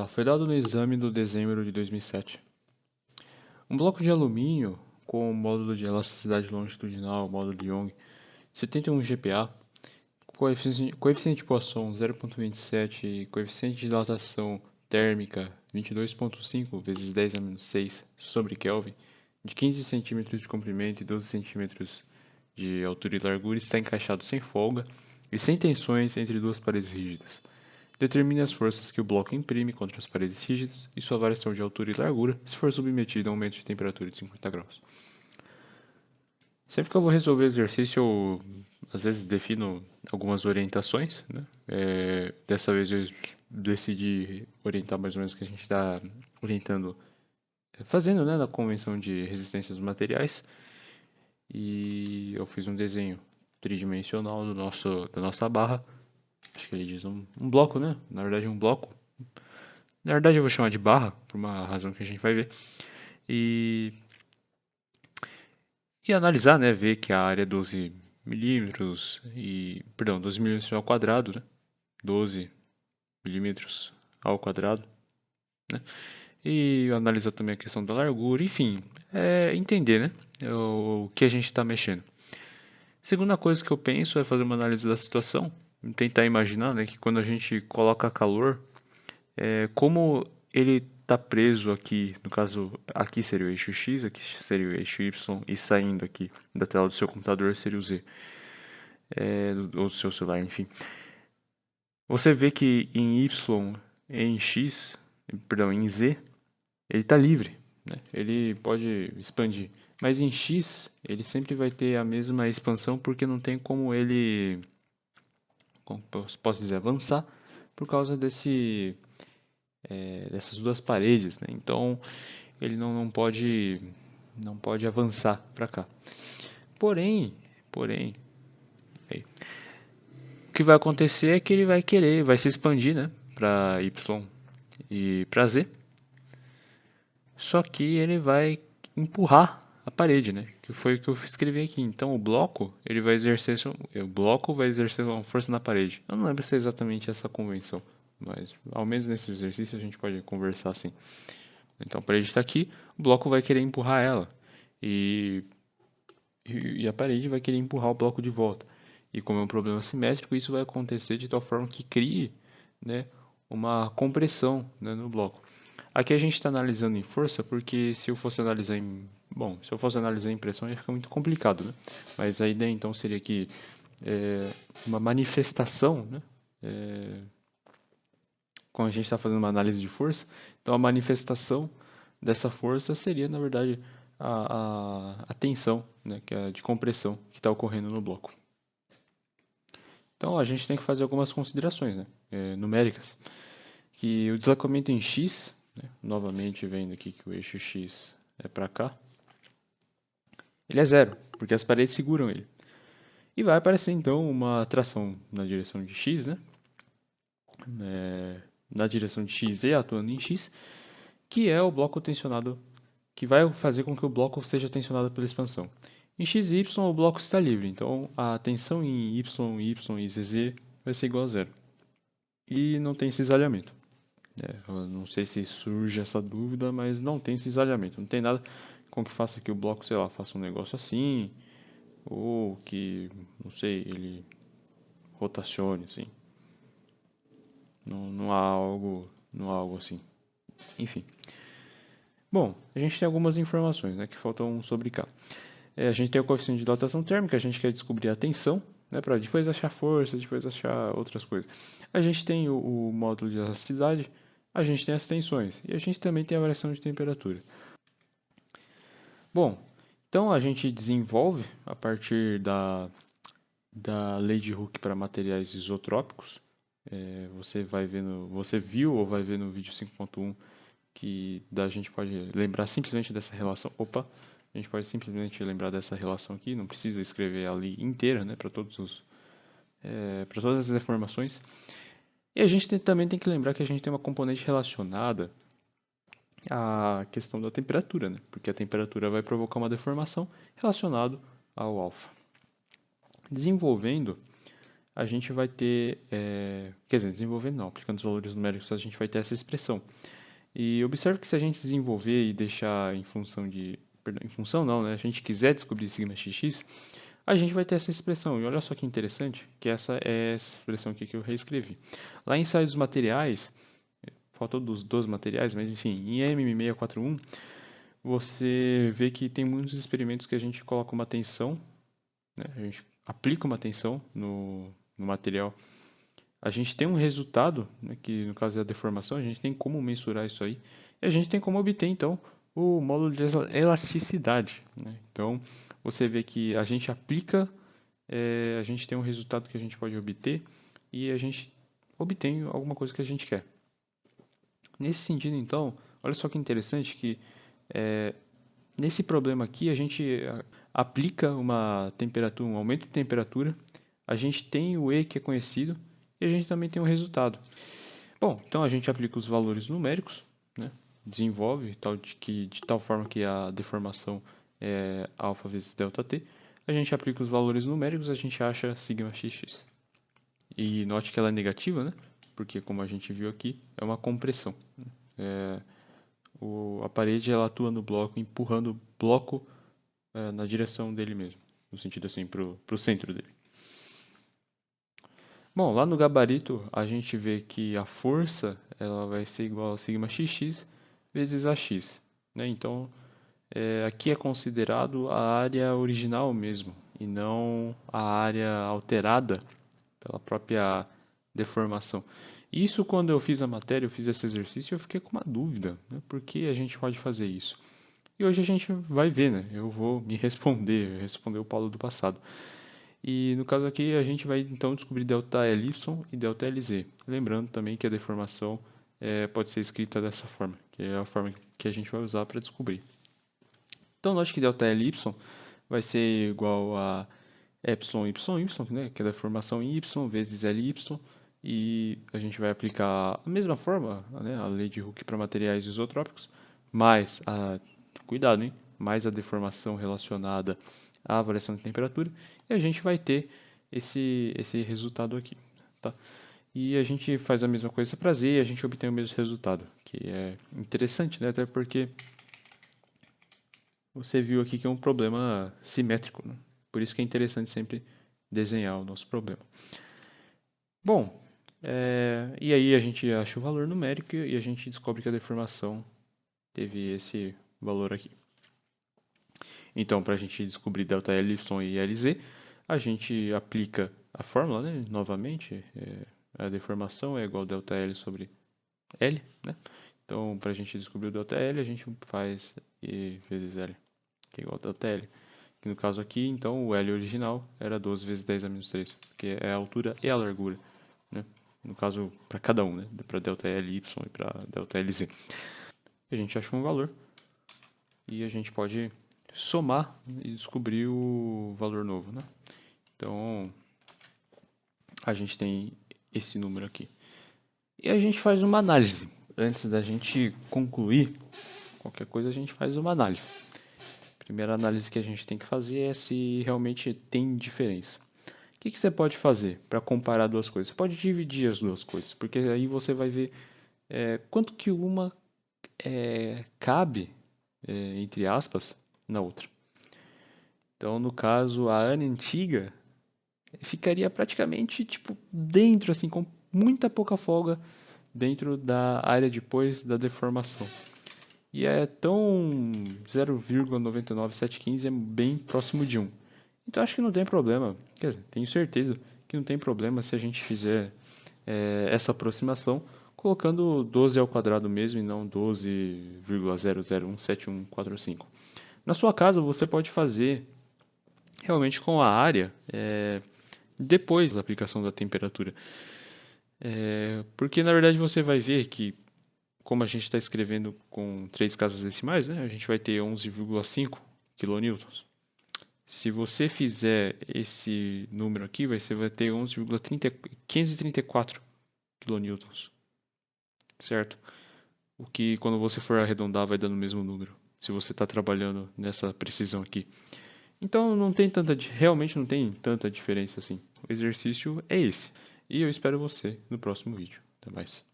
foi dado no exame do dezembro de 2007. Um bloco de alumínio com módulo de elasticidade longitudinal, módulo de Young, 71 GPa, coeficiente de Poisson 0,27 e coeficiente de dilatação térmica 22,5 vezes 10 a menos 6 sobre Kelvin, de 15 cm de comprimento e 12 cm de altura e largura, está encaixado sem folga e sem tensões entre duas paredes rígidas. Determine as forças que o bloco imprime contra as paredes rígidas e sua variação de altura e largura se for submetido a um aumento de temperatura de 50 graus. Sempre que eu vou resolver exercício, eu às vezes defino algumas orientações, né? Dessa vez eu decidi orientar mais ou menos o que a gente está orientando, fazendo, né, na convenção de resistência dos materiais. E eu fiz um desenho tridimensional da nossa barra. Acho que ele diz um bloco, né? Na verdade, um bloco. Na verdade, eu vou chamar de barra, por uma razão que a gente vai ver. E analisar, né? Ver que a área é 12 milímetros, 12 milímetros ao quadrado, né? 12 milímetros ao quadrado, né? E analisar também a questão da largura, enfim, entender, né? O que a gente está mexendo. Segunda coisa que eu penso é fazer uma análise da situação, tentar imaginar, né, que quando a gente coloca calor, como ele está preso aqui, no caso, aqui seria o eixo X, aqui seria o eixo Y, e saindo aqui da tela do seu computador seria o Z, ou do seu celular, enfim. Você vê que em Y, em Z, ele está livre, né? Ele pode expandir. Mas em X, ele sempre vai ter a mesma expansão, porque não tem como ele, como posso dizer, avançar, por causa dessas duas paredes, né? Então, ele não pode avançar para cá. Porém, o que vai acontecer é que ele vai se expandir, né, para Y e para Z. Só que ele vai empurrar a parede, né? Que foi o que eu escrevi aqui. Então o bloco vai exercer uma força na parede. Eu não lembro se é exatamente essa convenção, mas ao menos nesse exercício a gente pode conversar assim. Então a parede está aqui, o bloco vai querer empurrar ela e a parede vai querer empurrar o bloco de volta. E como é um problema simétrico, isso vai acontecer de tal forma que crie, né, uma compressão, né, no bloco. Aqui a gente está analisando em força, porque se eu fosse analisar em pressão ia ficar muito complicado, né? Mas a ideia então seria que uma manifestação, né? Quando a gente está fazendo uma análise de força, então a manifestação dessa força seria, na verdade, a tensão, né, que é de compressão que está ocorrendo no bloco. Então a gente tem que fazer algumas considerações, né, numéricas, que o deslocamento em x, né, novamente vendo aqui que o eixo x é para cá, ele é zero, porque as paredes seguram ele. E vai aparecer então uma tração na direção de x, né, na direção de x e atuando em x, que é o bloco tensionado, que vai fazer com que o bloco seja tensionado pela expansão. Em x e y o bloco está livre, então a tensão em y e zz vai ser igual a zero. E não tem cisalhamento. Eu não sei se surge essa dúvida, mas não tem cisalhamento. Não tem nada com que faça que o bloco, sei lá, faça um negócio assim, ou que, não sei, ele rotacione, assim. Não há algo assim. Enfim. Bom, a gente tem algumas informações, né, que faltam sobre cá. A gente tem o coeficiente de dilatação térmica, a gente quer descobrir a tensão, né, para depois achar força, depois achar outras coisas. A gente tem o módulo de elasticidade, a gente tem as tensões e a gente também tem a variação de temperatura. Bom, então a gente desenvolve a partir da lei de Hooke para materiais isotrópicos. Você viu ou vai ver no vídeo 5.1 que a gente pode lembrar simplesmente dessa relação. A gente pode simplesmente lembrar dessa relação aqui, não precisa escrever ali inteira, né, para todas as deformações. E a gente também tem que lembrar que a gente tem uma componente relacionada à questão da temperatura, né, porque a temperatura vai provocar uma deformação relacionada ao alfa. Desenvolvendo a gente vai ter, quer dizer, desenvolvendo não, aplicando os valores numéricos, a gente vai ter essa expressão. E observe que se a gente desenvolver e deixar em função de, perdão, em função não, né? A gente quiser descobrir sigma xx, a gente vai ter essa expressão. E olha só que interessante, que essa é essa expressão aqui que eu reescrevi. Lá em ensaio dos materiais, faltou dos materiais, mas enfim, em M641, você vê que tem muitos experimentos que a gente coloca uma tensão, né? A gente aplica uma tensão no material. A gente tem um resultado, né, que no caso é a deformação, a gente tem como mensurar isso aí. E a gente tem como obter, então, o módulo de elasticidade, né? Então, você vê que a gente aplica, a gente tem um resultado que a gente pode obter e a gente obtém alguma coisa que a gente quer. Nesse sentido, então, olha só que interessante que nesse problema aqui a gente aplica uma temperatura, um aumento de temperatura, a gente tem o E que é conhecido e a gente também tem um resultado. Bom, então a gente aplica os valores numéricos, né? Desenvolve de tal forma que a deformação é alfa vezes ΔT. A gente aplica os valores numéricos, a gente acha sigma xx. E note que ela é negativa, né? Porque como a gente viu aqui, é uma compressão. A parede ela atua no bloco, empurrando o bloco na direção dele mesmo, no sentido assim, para o centro dele. Bom, lá no gabarito a gente vê que a força ela vai ser igual a sigma xx vezes AX, né? Então, aqui é considerado a área original mesmo, e não a área alterada pela própria deformação. Isso quando eu fiz a matéria, eu fiz esse exercício, eu fiquei com uma dúvida, né? Por que a gente pode fazer isso? E hoje a gente vai ver, né? Eu vou me responder o Paulo do passado. E no caso aqui a gente vai então descobrir ΔLy e ΔLz. Lembrando também que a deformação pode ser escrita dessa forma, que é a forma que a gente vai usar para descobrir. Então note que ΔLy vai ser igual a YY, né, que é a deformação em Y vezes Ly, e a gente vai aplicar a mesma forma, né, a lei de Hooke para materiais isotrópicos, mais cuidado, hein, mais a deformação relacionada à variação de temperatura, e a gente vai ter esse resultado aqui, tá? E a gente faz a mesma coisa para Z e a gente obtém o mesmo resultado, que é interessante, né, até porque você viu aqui que é um problema simétrico, né? Por isso que é interessante sempre desenhar o nosso problema. Bom, e aí a gente acha o valor numérico e a gente descobre que a deformação teve esse valor aqui. Então, para a gente descobrir ΔLy e Lz, a gente aplica a fórmula, né? Novamente, a deformação é igual a ΔL sobre L, né? Então, para a gente descobrir o ΔL, a gente faz E vezes L, que é igual a ΔL. Que no caso aqui, então, o L original era 12 vezes 10 a menos 3, que é a altura e a largura, né? No caso, para cada um, né? Para ΔLy e para ΔLz. A gente acha um valor e a gente pode somar e descobrir o valor novo, né? Então, a gente tem esse número aqui. E a gente faz uma análise. Antes da gente concluir qualquer coisa, a gente faz uma análise. A primeira análise que a gente tem que fazer é se realmente tem diferença. O que você pode fazer para comparar duas coisas? Você pode dividir as duas coisas, porque aí você vai ver quanto que uma cabe, entre aspas, na outra. Então, no caso, a Ana antiga ficaria praticamente tipo dentro, assim, com muita pouca folga dentro da área depois da deformação. E é tão 0,99715 é bem próximo de 1. Então acho que não tem problema, quer dizer, tenho certeza que não tem problema se a gente fizer essa aproximação colocando 12 ao quadrado mesmo e não 12,0017145. Na sua casa você pode fazer realmente com a área depois da aplicação da temperatura. Porque na verdade você vai ver que, como a gente está escrevendo com 3 casas decimais, né, a gente vai ter 11,5 kN. Se você fizer esse número aqui, você vai ter 11,534 kN, certo? O que quando você for arredondar vai dando o mesmo número, se você está trabalhando nessa precisão aqui. Então não tem realmente não tem tanta diferença assim. O exercício é esse. E eu espero você no próximo vídeo. Até mais.